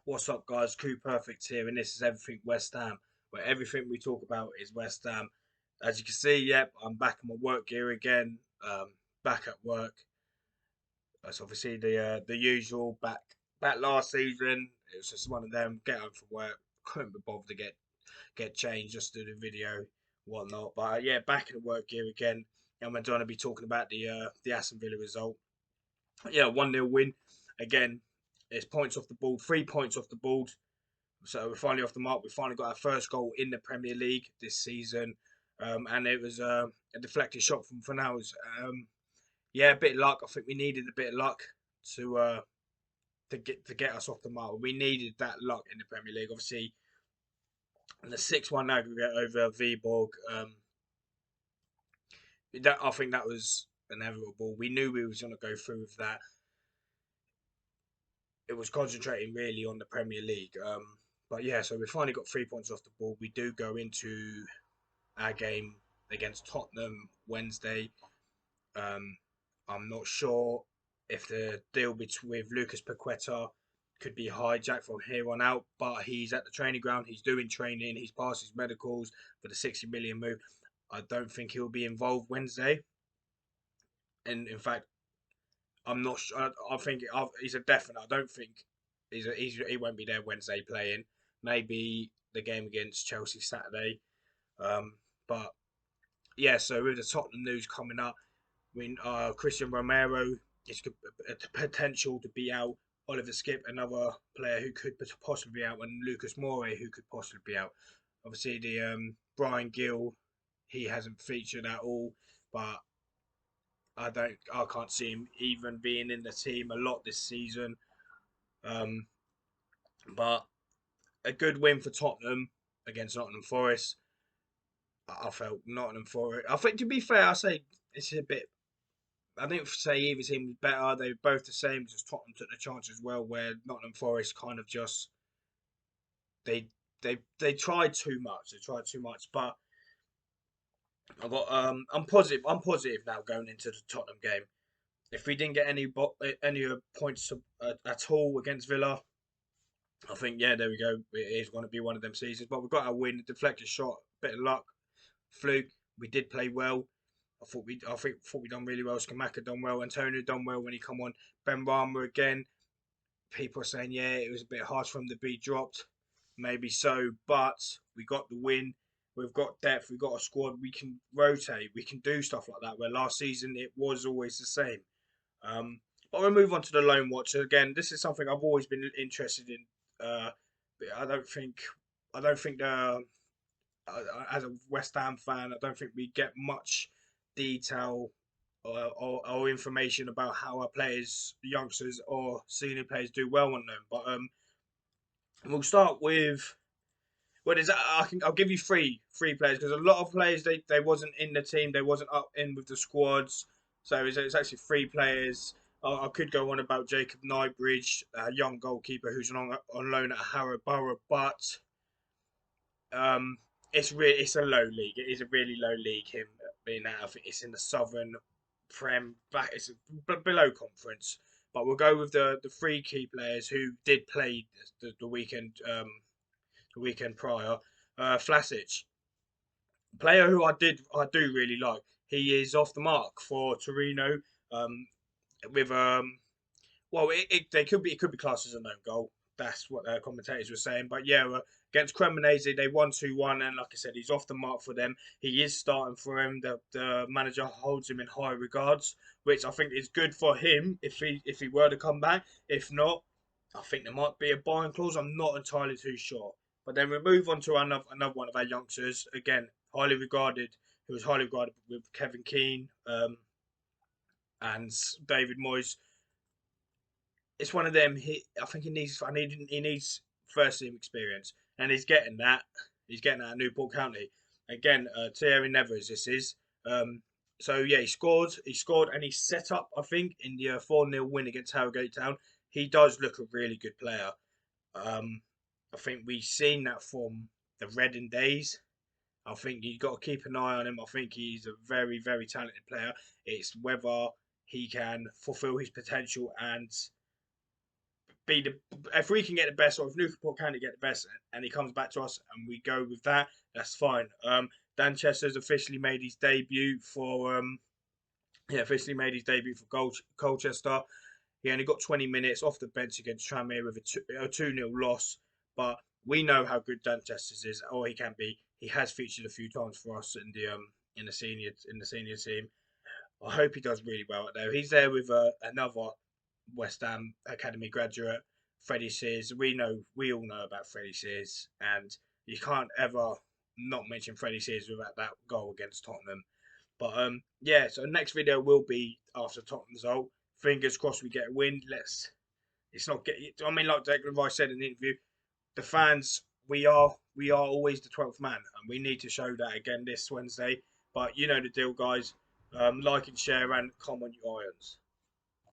What's up, guys? Crew Perfect here, and this is Everything West Ham, where everything we talk about is West Ham. As you can see, yep, I'm back in my work gear again. Back at work. That's obviously the usual. Back last season. It was just one of them. Get home from work. Couldn't be bothered to get changed, just do the video, whatnot. But yeah, back in the work gear again. And we're going to be talking about the Aston Villa result. Yeah, 1-0 win. Again, it's points off the board, 3 points off the board. So we're finally off the mark. We finally got our first goal in the Premier League this season, and it was a deflected shot from Fornals. Yeah, a bit of luck. I think we needed a bit of luck to uh, to get us off the mark. We needed that luck in the Premier League. Obviously, the 6-1 aggregate over Viborg. That I think that was inevitable. We knew we was going to go through with that. It was concentrating really on the Premier League. But yeah, so we finally got 3 points off the ball. We do go into our game against Tottenham Wednesday. Um, I'm not sure if the deal with Lucas Paqueta could be hijacked from here on out, but he's at the training ground. He's doing training. He's passed his medicals for the 60 million move. I don't think he'll be involved Wednesday. And in fact, I'm not sure. I think he's a definite. I don't think he won't be there Wednesday playing. Maybe the game against Chelsea Saturday. Um, but yeah, so with the Tottenham news coming up, when Christian Romero is a potential to be out, Oliver Skip, another player who could possibly be out, and Lucas Moura, who could possibly be out. Obviously, the Brian Gill, he hasn't featured at all, but I can't see him even being in the team a lot this season. Um, but a good win for Tottenham against Nottingham Forest. I felt Nottingham Forest. I think, to be fair, I say it's a bit. I didn't say either team was better. They were both the same. Just Tottenham took the chance as well, where Nottingham Forest kind of just they they tried too much. They tried too much, but I'm positive. I'm positive now going into the Tottenham game. If we didn't get any points at all against Villa, I think, yeah, there we go. It is going to be one of them seasons. But we've got our win, deflected shot, bit of luck, fluke. We did play well. I think we done really well. Skamaka done well. Antonio done well when he come on. Ben Rama again. People are saying, yeah, it was a bit harsh for him to be dropped. Maybe so, but we got the win. We've got depth. We've got a squad. We can rotate. We can do stuff like that. Where last season it was always the same. But we'll move on to the loan watch. So again, this is something I've always been interested in. Uh, I don't think, I don't think as a West Ham fan, I don't think we get much detail or information about how our players, youngsters or senior players, do well on them. But we'll start with. Well, I'll give you three players because a lot of players they wasn't in the team, they wasn't up in with the squads. So it's actually three players. I could go on about Jacob Nybridge, a young goalkeeper who's on loan at Harrow Borough, but um, it's a low league. It is a really low league. Him being out, I think it's in the Southern Prem, back it's below conference. But we'll go with the three key players who did play the weekend the weekend prior. Vlasic, player who I do really like. He is off the mark for Torino. Um, with well, they could be classed as a known goal. That's what their commentators were saying. But yeah, against Cremonese, they won 2-1, and like I said, he's off the mark for them. He is starting for him. The manager holds him in high regards, which I think is good for him if he were to come back. If not, I think there might be a buying clause. I'm not entirely too sure. But then we move on to another one of our youngsters. Again, highly regarded. Who was highly regarded with Kevin Keane and David Moyes. It's one of them. I think he needs first team experience, and he's getting that. He's getting that at Newport County. Again, Thierry Nevers. This is. So yeah, he scored. He scored, and he set up. I think in the 4-0 win against Harrogate Town. He does look a really good player. Um, I think we've seen that from the Reading days. I think you've got to keep an eye on him. I think he's a very, very talented player. It's whether he can fulfill his potential and be the if we can get the best, or if Newport can get the best, and he comes back to us and we go with that, that's fine. Dan Chester's officially made his debut for officially made his debut for Colchester. He only got 20 minutes off the bench against Tranmere with a 2-0 loss, but we know how good Dan Chesters is, or he can be. He has featured a few times for us in the senior team. I hope he does really well there. He's there with another West Ham Academy graduate, Freddie Sears. We all know about Freddie Sears, and you can't ever not mention Freddie Sears without that goal against Tottenham. But yeah, so next video will be after Tottenham result. Fingers crossed we get a win. It's not get. I mean, like Declan Rice said in the interview, the fans we are always the 12th man, and we need to show that again this Wednesday. But you know the deal, guys. Like and share and comment your irons.